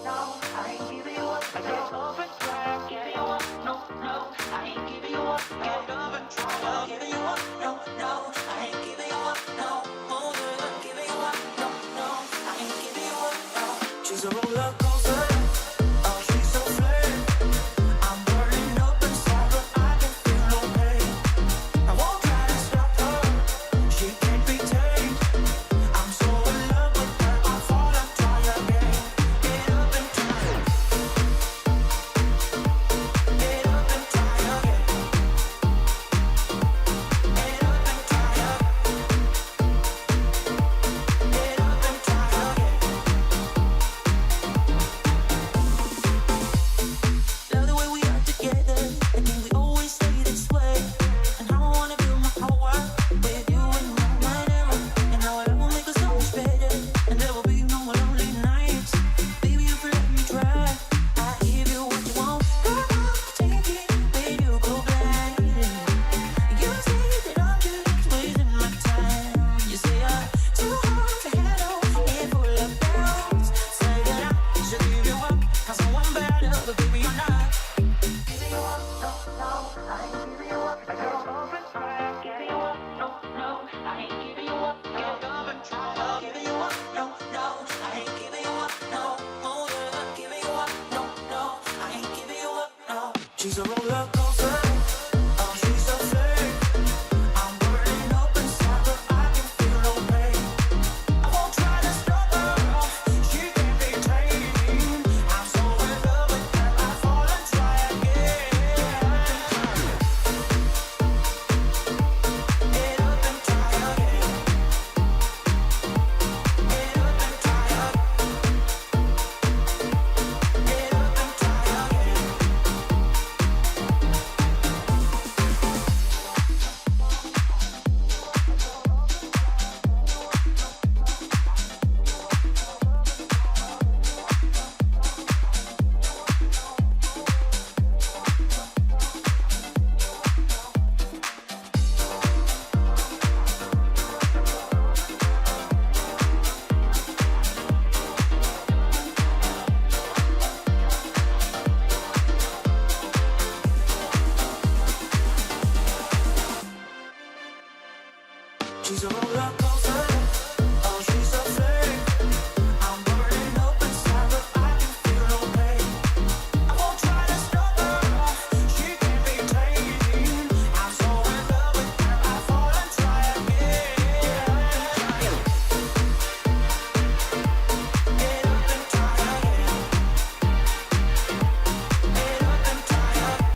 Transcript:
no, I ain't giving you up. I get love and try, giving you up. No, no, I ain't giving you up. Get love and try, giving you up. No, no, I ain't giving you up. No, oh yeah, giving you up. No, no, I ain't giving you up. No, she's a roller coaster. Oh, she's so flame. I'm burning up inside, but I can feel no pain. I won't try to stop her. She can't be tamed. I'm so in love with her. I fall and try again. Get up and try. Get up and try again. Get up and try again. Get up and try again. Love the way we are together. I think we always stay this way. And I wanna build my whole world with you and no one ever. And our love will make us so much better. And there will be no more lonely nights. Baby, if you let me try, I give you what you want. Girl, I'll take it when you go blind. You say that I'm just wasting my time. You say I'm too hard to handle and full of doubts. Say that I should give you up, 'cause I'm better, but baby, you're not. Giving you up, no, no, I ain't giving you up. I got love and try, giving you up, no, no, I ain't giving you up. Got love and try, giving you up, no, no, I ain't giving you up, no, oh yeah, giving you up, no, no, I ain't giving you up, no. She's a roller coaster.